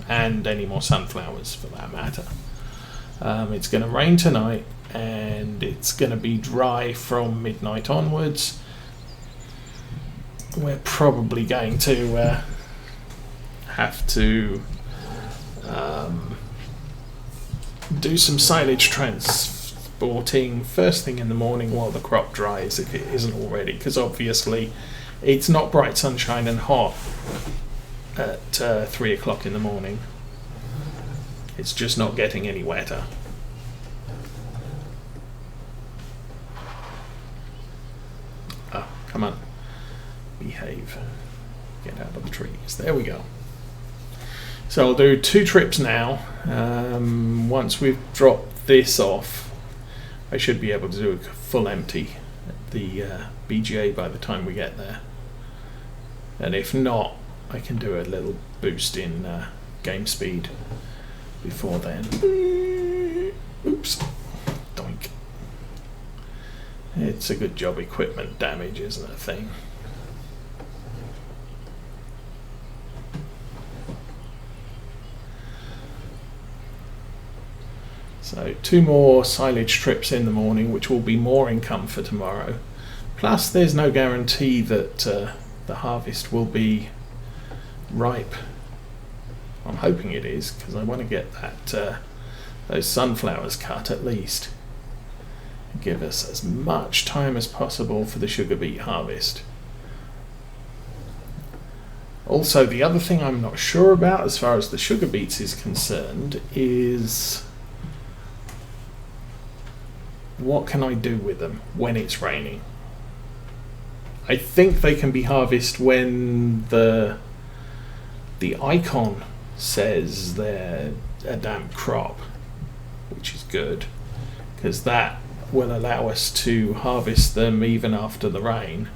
and any more sunflowers for that matter. It's going to rain tonight, and it's going to be dry from midnight onwards. We're probably going to have to do some silage transporting first thing in the morning while the crop dries, if it isn't already, because obviously it's not bright sunshine and hot at 3 o'clock in the morning. It's just not getting any wetter. Oh, come on. Behave. Get out of the trees. There we go. So I'll do 2 trips now. Once we've dropped this off, I should be able to do a full empty at the BGA by the time we get there. And if not, I can do a little boost in game speed before then. Oops. Doink. It's a good job equipment damage isn't a thing. So 2 more silage trips in the morning, which will be more income for tomorrow. Plus there's no guarantee that the harvest will be ripe. I'm hoping it is, because I want to get that those sunflowers cut at least. Give us as much time as possible for the sugar beet harvest. Also, the other thing I'm not sure about as far as the sugar beets is concerned is what can I do with them when it's raining? I think they can be harvested when the icon says they're a damp crop, which is good, because that will allow us to harvest them even after the rain.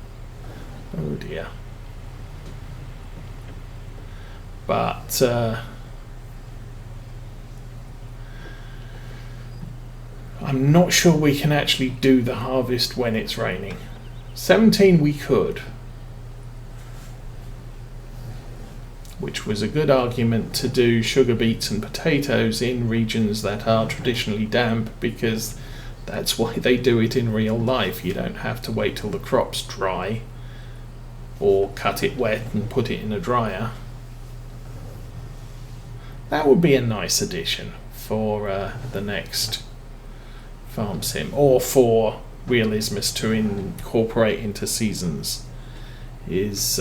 Oh dear. But I'm not sure we can actually do the harvest when it's raining. 17 we could, which was a good argument to do sugar beets and potatoes in regions that are traditionally damp, because that's why they do it in real life. You don't have to wait till the crop's dry or cut it wet and put it in a dryer. That would be a nice addition for the next farm sim, or for Realismus to incorporate into seasons, is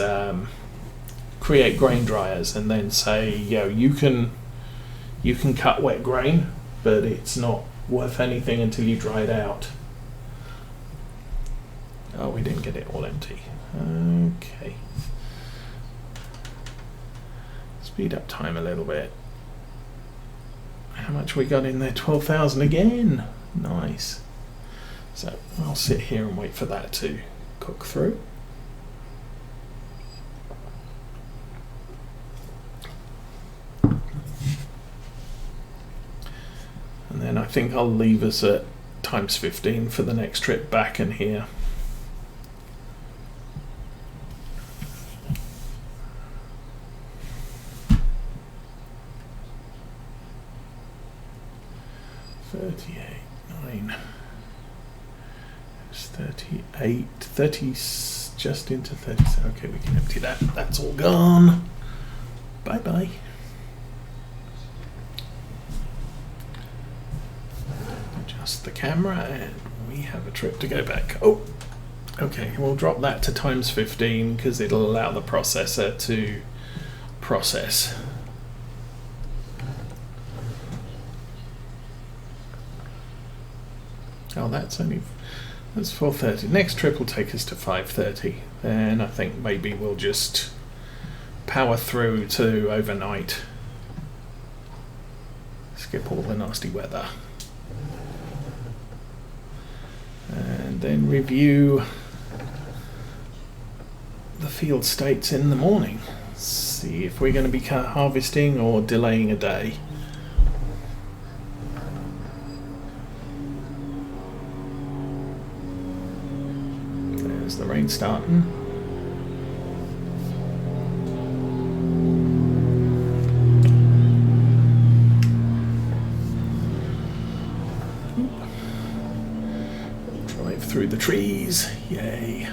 create grain dryers and then say, you can cut wet grain, but it's not worth anything until you dry it out. Oh, we didn't get it all empty. Okay. Speed up time a little bit. How much we got in there? 12,000 again. Nice. So I'll sit here and wait for that to cook through. And then I think I'll leave us at times 15 for the next trip back and here. It's 38, 30, just into 30. Okay, we can empty that. That's all gone. Bye bye. Adjust the camera, and we have a trip to go back. Oh, okay. We'll drop that to times 15 because it'll allow the processor to process. Oh, that's 4:30. Next trip will take us to 5:30. Then I think maybe we'll just power through to overnight. Skip all the nasty weather. And then review the field states in the morning. See if we're going to be harvesting or delaying a day. There's the rain starting. through the trees. Yay.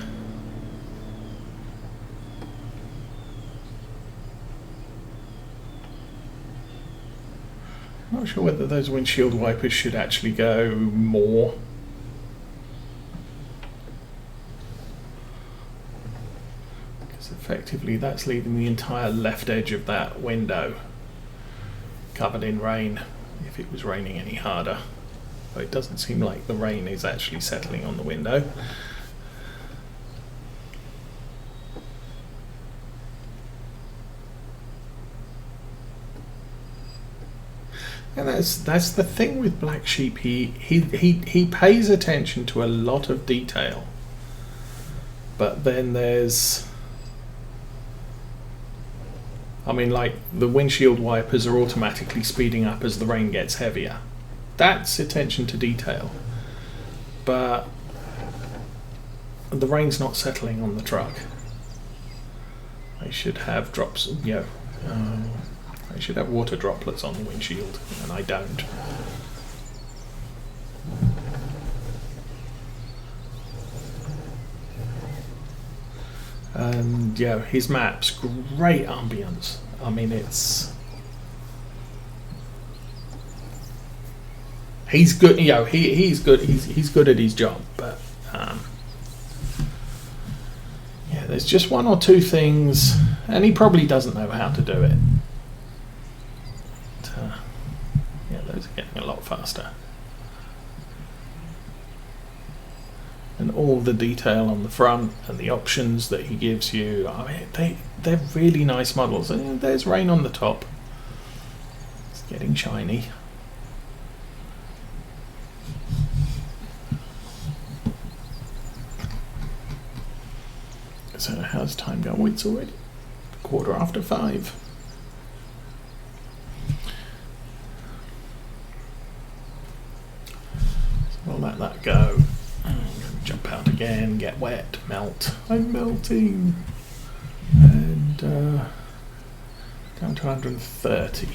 Not sure whether those windshield wipers should actually go more. Because effectively that's leaving the entire left edge of that window covered in rain if it was raining any harder. But it doesn't seem like the rain is actually settling on the window. And that's the thing with Black Sheep. He pays attention to a lot of detail, but then there's, I mean, like the windshield wipers are automatically speeding up as the rain gets heavier. That's attention to detail, but the rain's not settling on the truck. They should have drops, I should have water droplets on the windshield, and I don't. And yeah, his maps, great ambience. I mean, he's good. He's good. He's good at his job, but yeah, there's just one or two things, and he probably doesn't know how to do it. Yeah, those are getting a lot faster. And all the detail on the front and the options that he gives you, I mean, they're really nice models. And there's rain on the top. It's getting shiny. So how's time going? Oh, it's already 5:15. We'll let that go. Jump out again, get wet, melt. I'm melting. And down to 130.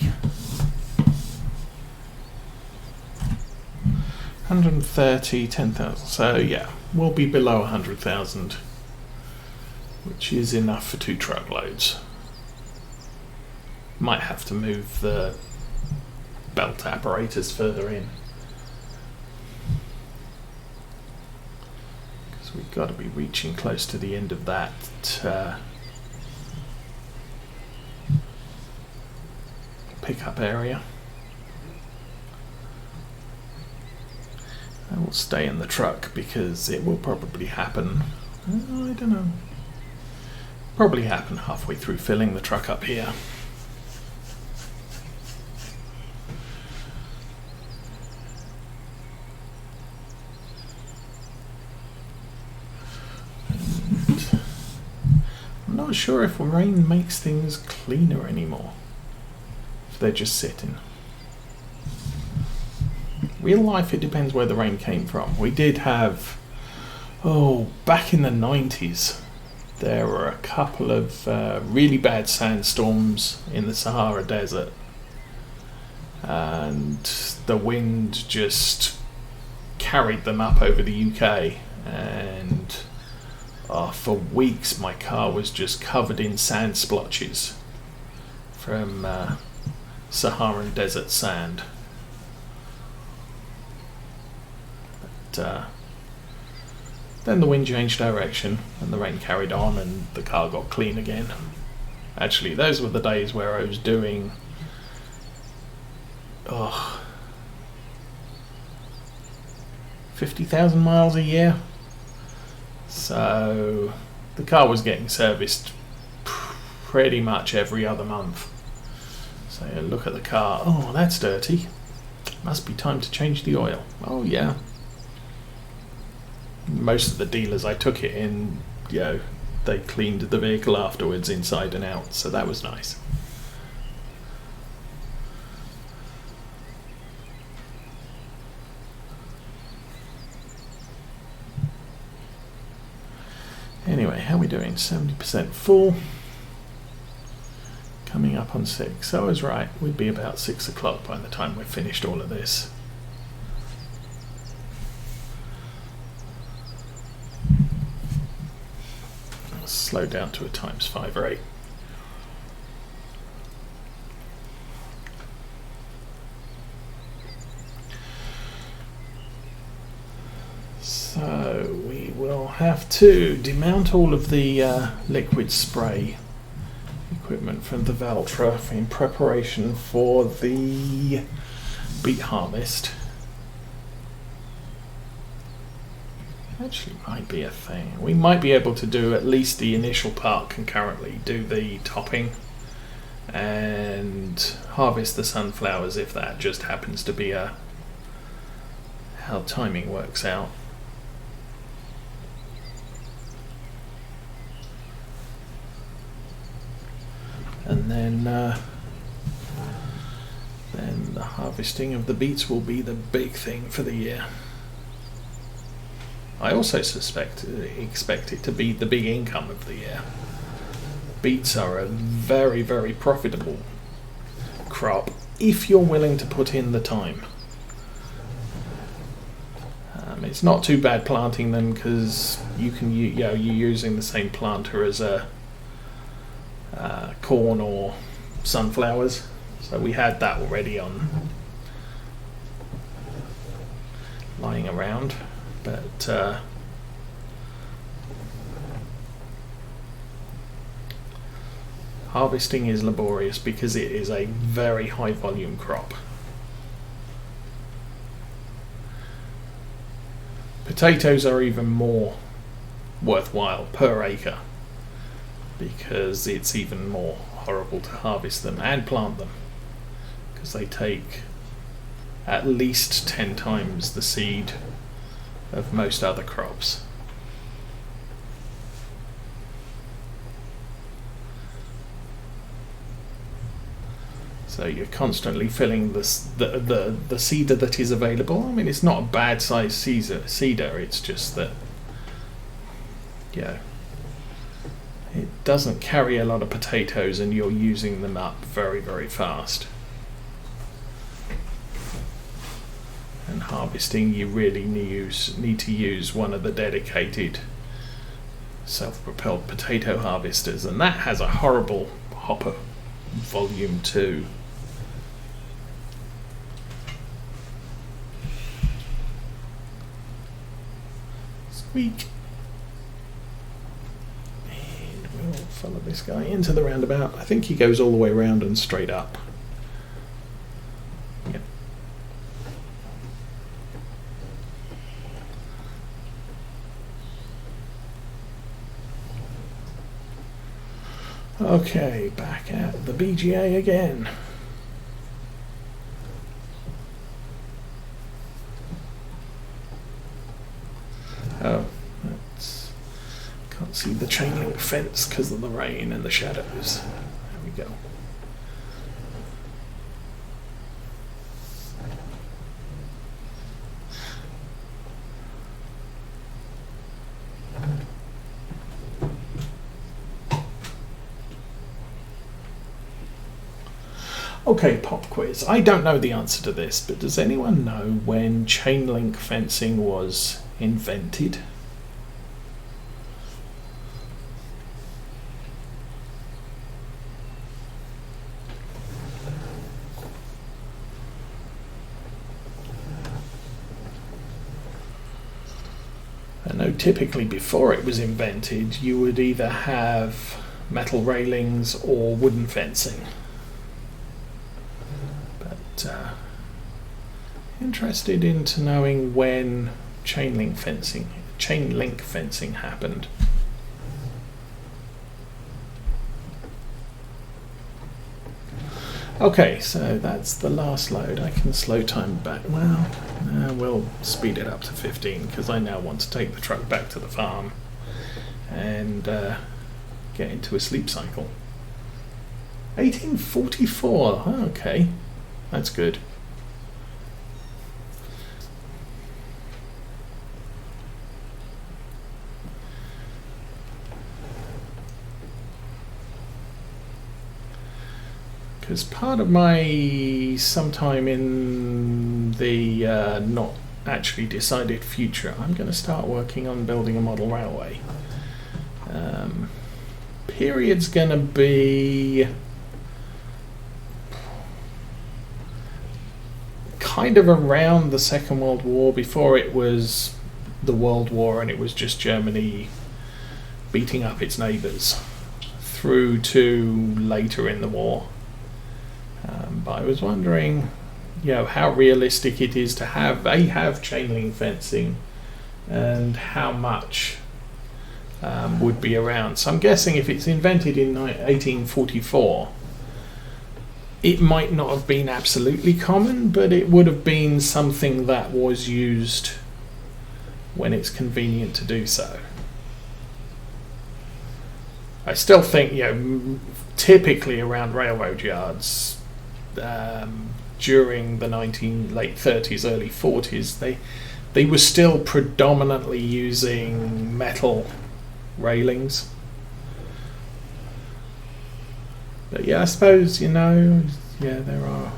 130, 10,000. So yeah, we'll be below 100,000, which is enough for 2 truckloads. Might have to move the belt apparatus further in. We've got to be reaching close to the end of that pickup area. I will stay in the truck because it will probably happen, I don't know, probably happen halfway through filling the truck up here. Not sure if rain makes things cleaner anymore, if they're just sitting. Real life, it depends where the rain came from. We did have, back in the 90s, there were a couple of really bad sandstorms in the Sahara Desert, and the wind just carried them up over the UK, and for weeks my car was just covered in sand splotches from Saharan desert sand. But then the wind changed direction and the rain carried on and the car got clean again. Actually, those were the days where I was doing 50,000 miles a year. So the car was getting serviced pretty much every other month. So you look at the car, oh, that's dirty. Must be time to change the oil. Oh yeah. Most of the dealers I took it in, they cleaned the vehicle afterwards inside and out, so that was nice. Anyway, how are we doing? 70% full. Coming up on 6. So I was right, we'd be about 6 o'clock by the time we've finished all of this. slow down to a ×5 or 8. So we will have to demount all of the liquid spray equipment from the Valtra in preparation for the beet harvest. Actually might be a thing. We might be able to do at least the initial part concurrently, do the topping and harvest the sunflowers if that just happens to be how timing works out. And then the harvesting of the beets will be the big thing for the year. I also expect it to be the big income of the year. Beets are a very, very profitable crop if you're willing to put in the time. It's not too bad planting them because you're using the same planter as a corn or sunflowers, so we had that already on lying around, but harvesting is laborious because it is a very high volume crop. Potatoes are even more worthwhile per acre because it's even more horrible to harvest them and plant them because they take at least 10 times the seed of most other crops. So you're constantly filling the seeder that is available. I mean, it's not a bad size seeder, it's just that, it doesn't carry a lot of potatoes and you're using them up very, very fast. And harvesting, you really need to use one of the dedicated self-propelled potato harvesters, and that has a horrible hopper volume too. Squeak. And we'll follow this guy into the roundabout. I think he goes all the way around and straight up. Yep. Okay, back at the BGA again. Oh, can't see the chain link fence because of the rain and the shadows. There we go. Okay, pop quiz. I don't know the answer to this, but does anyone know when chain link fencing was invented? I know typically before it was invented, you would either have metal railings or wooden fencing. Interested into knowing when chain link fencing happened. Okay, so that's the last load. I can slow time back. Well, we'll speed it up to 15 because I now want to take the truck back to the farm and get into a sleep cycle. 1844. Okay, that's good. Because part of my sometime in the not actually decided future, I'm going to start working on building a model railway. period's going to be kind of around the Second World War, before it was the World War and it was just Germany beating up its neighbours, through to later in the war. But I was wondering, how realistic it is to have chain link fencing, and how much would be around. So I'm guessing if it's invented in 1844, it might not have been absolutely common, but it would have been something that was used when it's convenient to do so. I still think, typically around railroad yards, during the late 30s, early 40s, they were still predominantly using metal railings. But I suppose, there are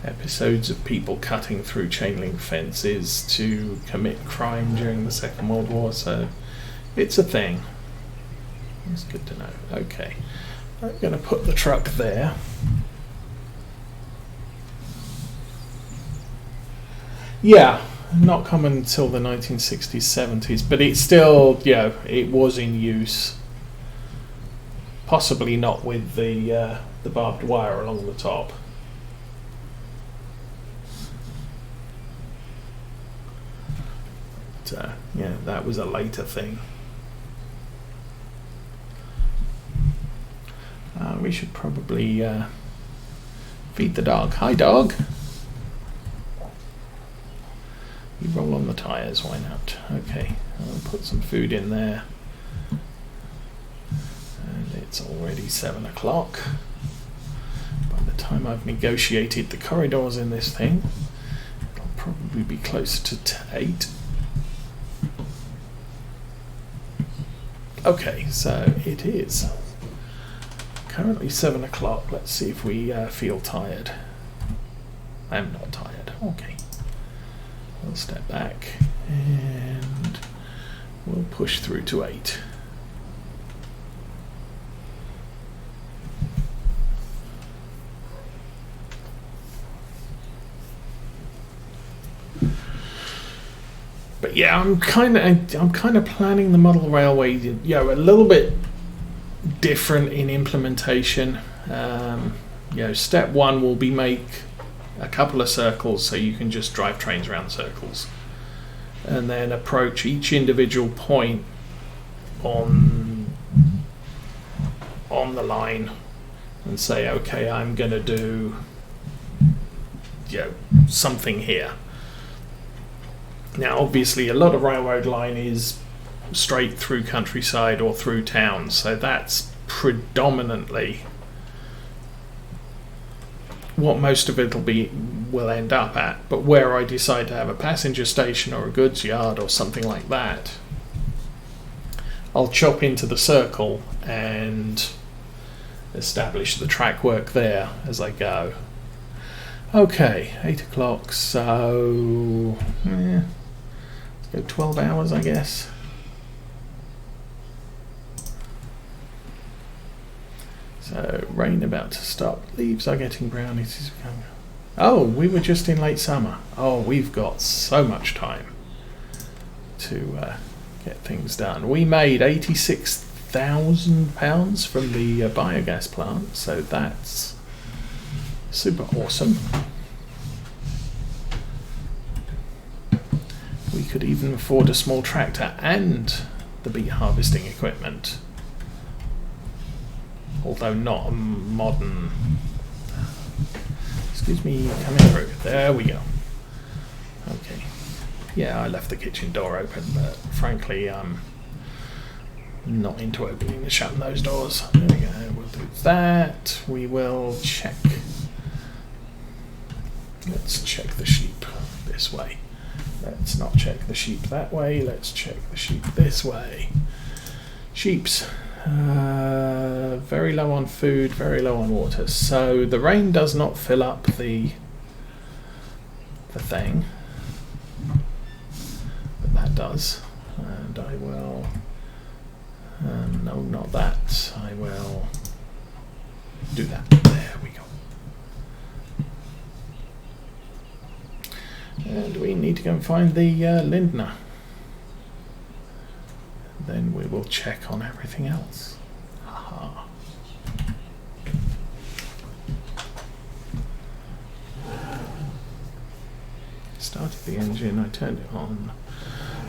episodes of people cutting through chain link fences to commit crime during the Second World War, so it's a thing. It's good to know. Okay, I'm going to put the truck there. Yeah, not common until the 1960s, 70s, but it's still, it was in use. Possibly not with the barbed wire along the top. But, that was a later thing. We should probably feed the dog. Hi, dog. You roll on the tyres, why not? Okay, I'll put some food in there. And it's already 7 o'clock. By the time I've negotiated the corridors in this thing, it'll probably be closer to 8. Okay, so it is currently 7 o'clock. Let's see if we feel tired. I'm not tired. Okay. We'll step back and we'll push through to 8. But I'm kind of planning the model railway, a little bit different in implementation. Step 1 will be make a couple of circles, so you can just drive trains around circles, and then approach each individual point on the line and say, okay, I'm going to do something here. Now obviously a lot of railroad line is straight through countryside or through towns, so that's predominantly what most of it will end up at. But where I decide to have a passenger station or a goods yard or something like that, I'll chop into the circle and establish the track work there as I go. Okay, 8 o'clock, so let's go 12 hours, I guess. So, rain about to stop, leaves are getting brown, it is becoming... Oh, we were just in late summer. Oh, we've got so much time to get things done. We made £86,000 from the biogas plant, so that's super awesome. We could even afford a small tractor and the beet harvesting equipment, although not a modern... Excuse me, coming through. There we go. Okay. Yeah, I left the kitchen door open, but frankly, I'm not into opening and shutting those doors. There we go. We'll do that. We will check. Let's check the sheep this way. Let's not check the sheep that way. Let's check the sheep this way. Sheeps. Very low on food, very low on water. So the rain does not fill up the thing, but that does. And I will No, not that. I will do that. There we go. And we need to go and find the Lindner. Then we will check on everything else. Aha. Started the engine, I turned it on.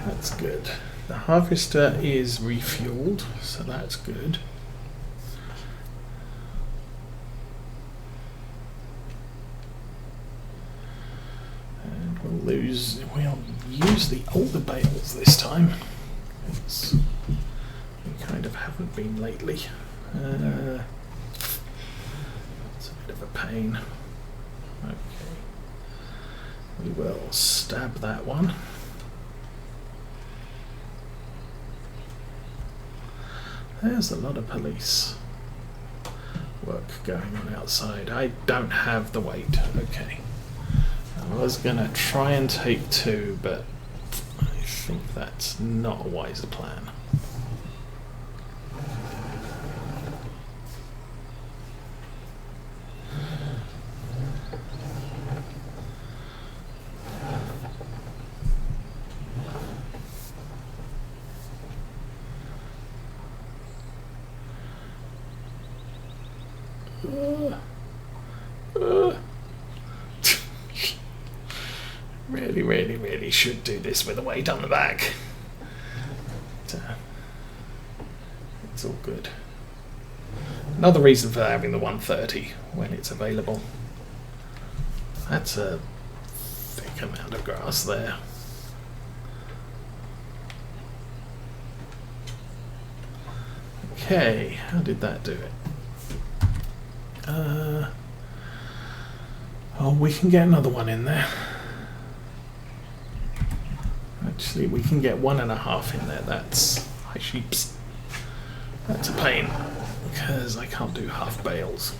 That's good. The harvester is refueled, so that's good. And we'll use the older bales this time. We kind of haven't been lately. It's a bit of a pain. Okay. We will stab that one. There's a lot of police work going on outside. I don't have the weight. Okay. I was going to try and take 2, but I think that's not a wiser plan. Really should do this with a weight on the back. But, it's all good. Another reason for having the 130 when it's available. That's a thick amount of grass there. Okay, how did that do it? Oh, we can get another one in there. Actually, we can get 1.5 in there. That's high sheeps. That's a pain because I can't do half bales.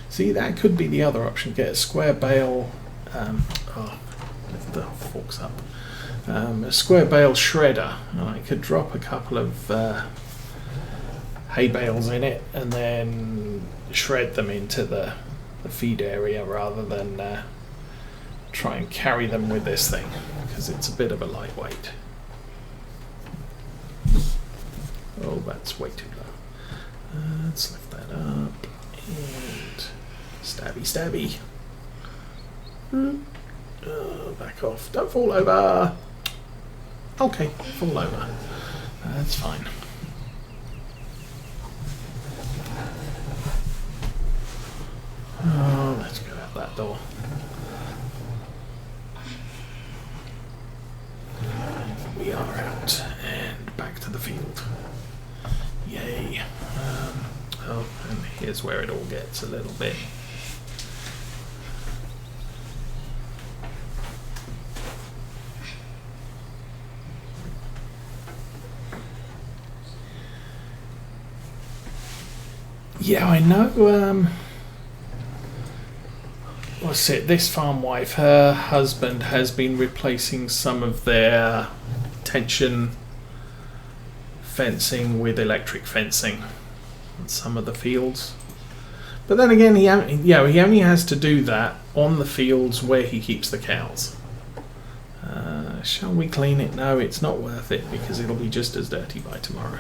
See, that could be the other option. Get a square bale. Lift the forks up. A square bale shredder, and I could drop a couple of hay bales in it and then shred them into the feed area rather than try and carry them with this thing because it's a bit of a lightweight. Oh, that's way too low. Let's lift that up and stabby. Back off. Don't fall over. Okay, fall over. That's fine. Oh, let's go out that door. We are out and back to the field. Yay. And here's where it all gets a little bit. Yeah, I know. What's it? This farm wife, her husband has been replacing some of their tension fencing with electric fencing in some of the fields. But then again, he only has to do that on the fields where he keeps the cows. Shall we clean it? No, it's not worth it because it'll be just as dirty by tomorrow.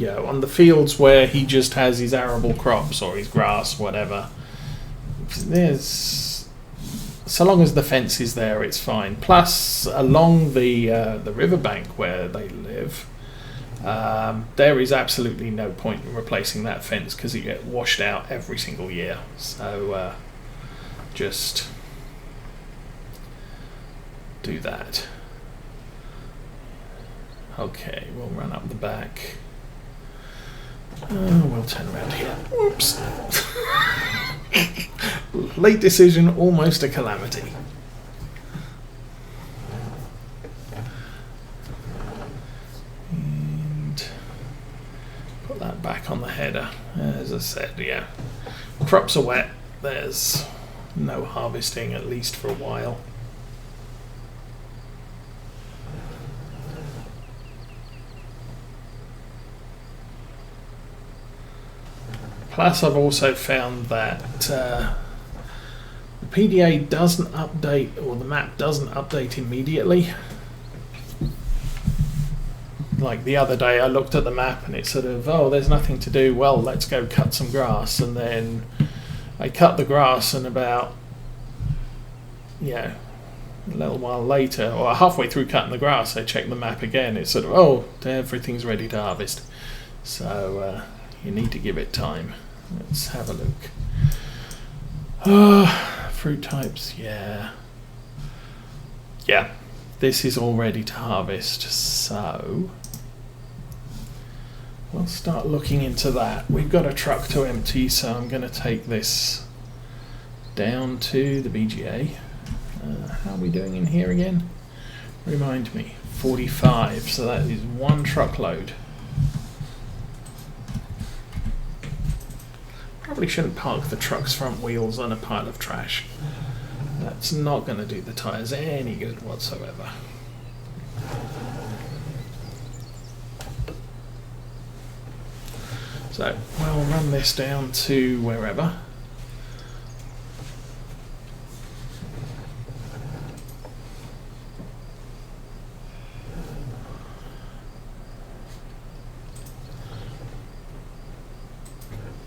On the fields where he just has his arable crops or his grass, whatever, so long as the fence is there, it's fine. Plus, along the riverbank where they live, there is absolutely no point in replacing that fence because it gets washed out every single year. So just do that. Okay, we'll run up the back. We'll turn around here. Whoops. Late decision, almost a calamity. And put that back on the header. As I said, crops are wet. There's no harvesting, at least for a while. Plus, I've also found that the PDA doesn't update, or the map doesn't update immediately. Like the other day, I looked at the map and it sort of, oh, there's nothing to do. Well, let's go cut some grass. And then I cut the grass, and about, a little while later, or halfway through cutting the grass, I checked the map again. It's sort of, oh, everything's ready to harvest. So you need to give it time. Let's have a look. Fruit types, yeah. This is all ready to harvest, so we'll start looking into that. We've got a truck to empty, so I'm going to take this down to the BGA. How are we doing in here again? Remind me. 45, so that is one truckload. Probably shouldn't park the truck's front wheels on a pile of trash. That's not going to do the tyres any good whatsoever. So we'll run this down to wherever.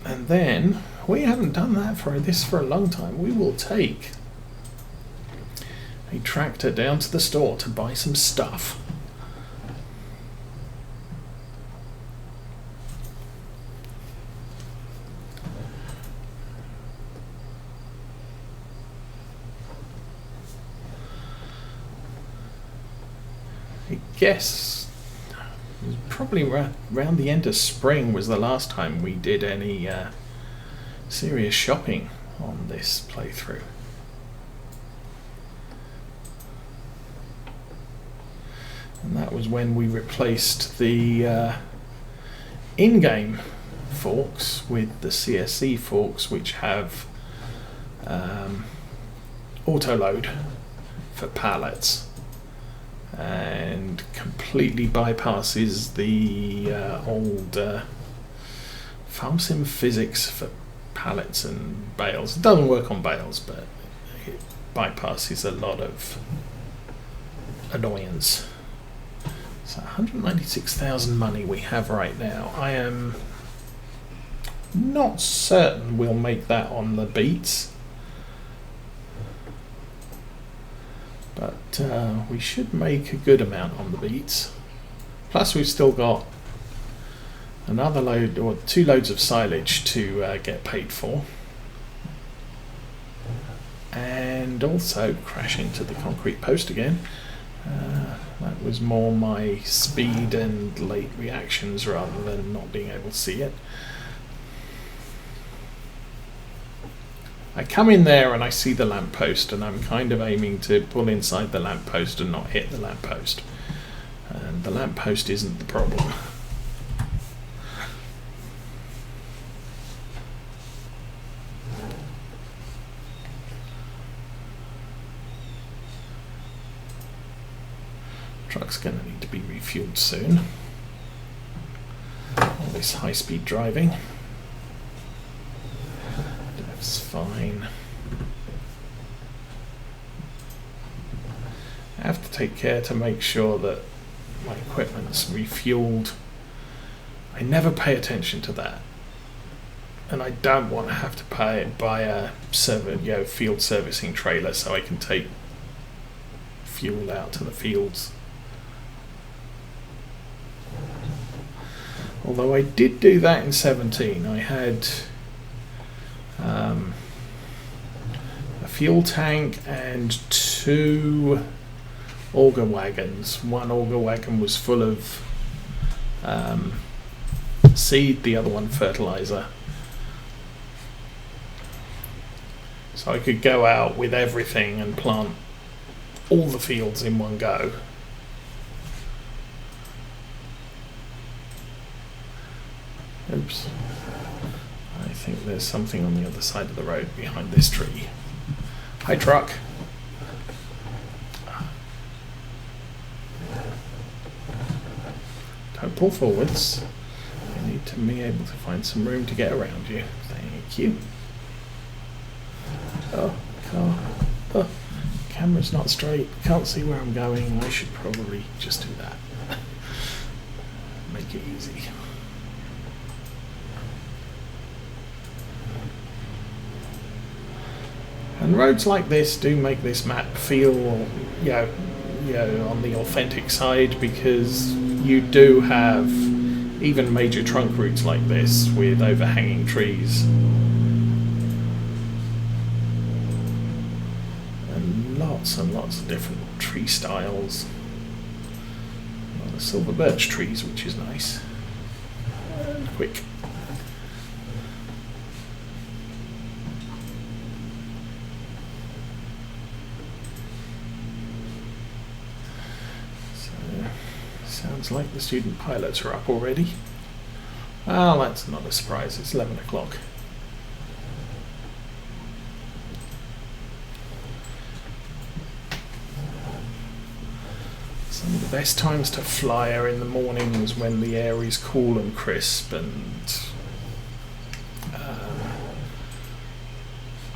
And then, we haven't done that for a long time. We will take a tractor down to the store to buy some stuff. I guess probably around the end of spring was the last time we did any serious shopping on this playthrough. And that was when we replaced the in-game forks with the CSC forks, which have auto-load for pallets and completely bypasses the old farm sim physics for pallets and bales. It doesn't work on bales, but it bypasses a lot of annoyance. So 196,000 money we have right now. I am not certain we'll make that on the beats, but we should make a good amount on the beats. Plus we've still got another load, or 2 loads of silage to get paid for, and also crash into the concrete post again. That was more my speed and late reactions rather than not being able to see it. I come in there and I see the lamppost, and I'm kind of aiming to pull inside the lamppost and not hit the lamppost. And the lamppost isn't the problem. Truck's going to need to be refueled soon. All this high-speed driving. That's fine. I have to take care to make sure that my equipment's refueled. I never pay attention to that, and I don't want to have to buy a field servicing trailer so I can take fuel out to the fields. Although I did do that in 17. I had a fuel tank and 2 auger wagons. One auger wagon was full of seed, the other one fertilizer. So I could go out with everything and plant all the fields in one go. Oops. I think there's something on the other side of the road behind this tree. Hi, truck. Don't pull forwards. You need to be able to find some room to get around you. Thank you. Oh, car. Oh, camera's not straight. Can't see where I'm going. I should probably just do that. Make it easy. And roads like this do make this map feel, on the authentic side, because you do have even major trunk routes like this with overhanging trees. And lots of different tree styles. A lot of silver birch trees, which is nice. And quick. Sounds like the student pilots are up already. Well, that's not a surprise, it's 11 o'clock. Some of the best times to fly are in the mornings when the air is cool and crisp, and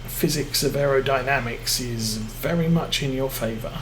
physics of aerodynamics is very much in your favour.